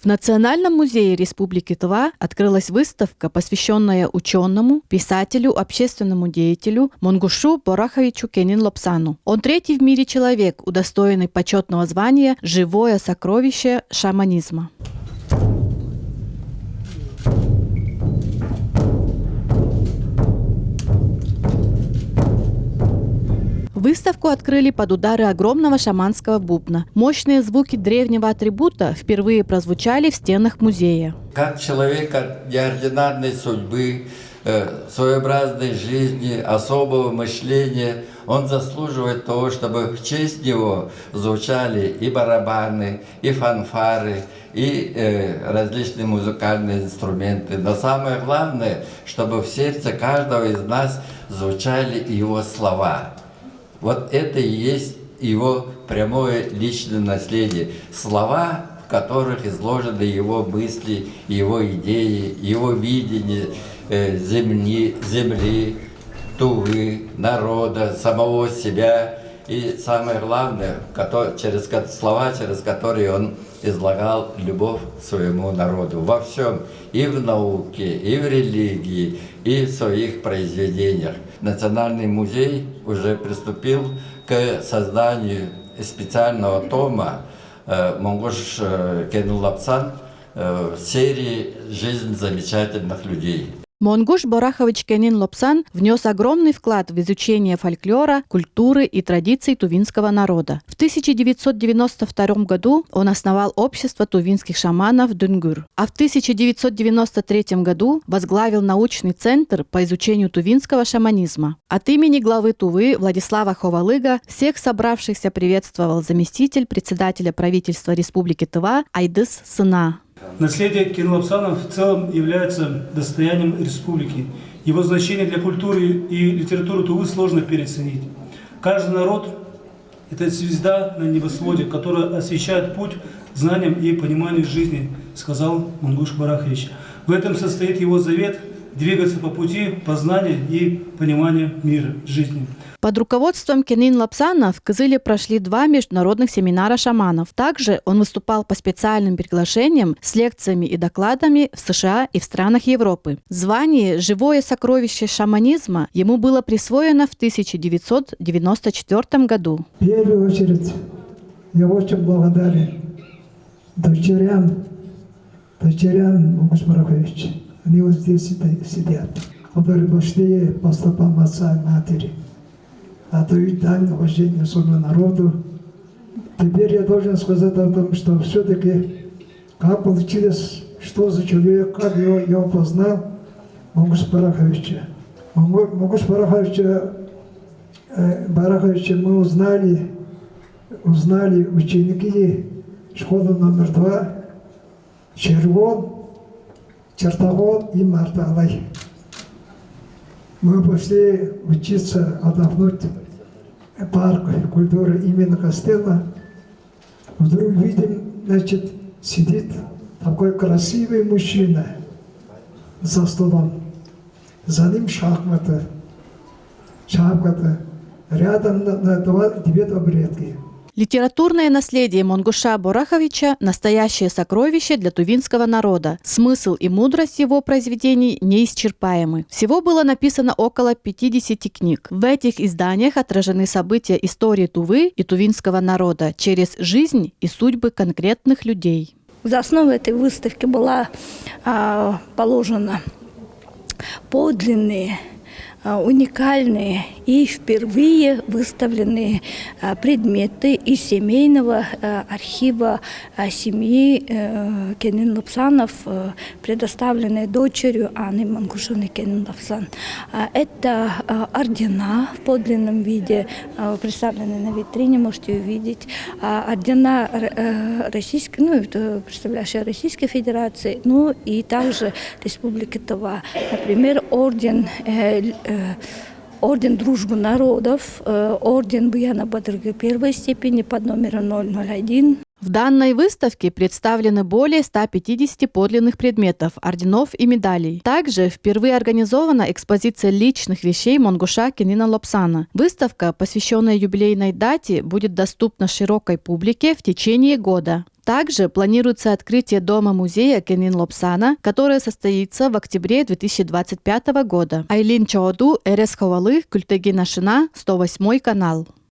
Национальном музее Республики Тыва открылась выставка, посвященная ученому, писателю, общественному деятелю Монгушу Бораховичу Кенин-Лопсану. Он третий в мире человек, удостоенный почетного звания «Живое сокровище шаманизма». Выставку открыли под удары огромного шаманского бубна. Мощные звуки древнего атрибута впервые прозвучали в стенах музея. Как человек от неординарной судьбы, своеобразной жизни, особого мышления, он заслуживает того, чтобы в честь него звучали и барабаны, и фанфары, и различные музыкальные инструменты. Но самое главное, чтобы в сердце каждого из нас звучали его слова. Вот это и есть его прямое личное наследие. Слова, в которых изложены его мысли, его идеи, его видение земли, Тувы, народа, самого себя. И самое главное, слова, через которые он излагал любовь к своему народу. Во всем, и в науке, и в религии, и в своих произведениях. Национальный музей уже приступил к созданию специального тома Монгуш Кенин-Лопсан серии «Жизнь замечательных людей». Монгуш Борахович Кенин-Лопсан внес огромный вклад в изучение фольклора, культуры и традиций тувинского народа. В 1992 году он основал общество тувинских шаманов «Дүнгүр», а в 1993 году возглавил научный центр по изучению тувинского шаманизма. От имени главы Тувы Владислава Ховалыга всех собравшихся приветствовал заместитель председателя правительства Республики Тыва Айдыс Сына. Наследие Кенин-Лопсана в целом является достоянием республики. Его значение для культуры и литературы Тувы сложно переоценить. Каждый народ – это звезда на небосводе, которая освещает путь к знаниям и пониманию жизни, сказал Монгуш Борахович. В этом состоит его завет – двигаться по пути познания и понимания мира, жизни. Под руководством Кенин-Лопсана в Кызыле прошли 2 международных семинара шаманов. Также он выступал по специальным приглашениям с лекциями и докладами в США и в странах Европы. Звание «Живое сокровище шаманизма» ему было присвоено в 1994 году. В первую очередь я очень благодарен дочерям Монгуш Бораховича. Они вот здесь сидят, которые пошли по стопам отца и матери. Отдают дань уважения своему народу. Теперь я должен сказать о том, что все-таки как получилось, что за человек, как я познал Монгуш Бораховича. Монгуш Бораховича мы узнали ученики школы номер 2 Чергон, Чертогон и Марталай. Мы пошли учиться, отдохнуть в парк культуры имени Костелла. Вдруг видим, сидит такой красивый мужчина за столом. За ним шахматы. Рядом на 2 табуретки. Литературное наследие Монгуша Бораховича – настоящее сокровище для тувинского народа. Смысл и мудрость его произведений неисчерпаемы. Всего было написано около 50 книг. В этих изданиях отражены события истории Тувы и тувинского народа через жизнь и судьбы конкретных людей. За основу этой выставки была положена подлинные, уникальные и впервые выставленные предметы из семейного архива семьи Кенин-Лопсанов, предоставленные дочерью Анны Монгушевны Кенин-Лопсан. Это ордена в подлинном виде, представленные на витрине, можете увидеть. Ордена представляющие Российской Федерации, ну и также Республики Тыва. Например, орден Дружбы народов, орден Буяна Бадыргы 1 степени под номером 001. В данной выставке представлены более 150 подлинных предметов, орденов и медалей. Также впервые организована экспозиция личных вещей Монгуша Кенина Лобсана. Выставка, посвященная юбилейной дате, будет доступна широкой публике в течение года. Также планируется открытие дома-музея Кенин Лобсана, которое состоится в октябре 2025 года. Айлин Чаоду, РС Хавалы, Культеги Нашина, 108 канал.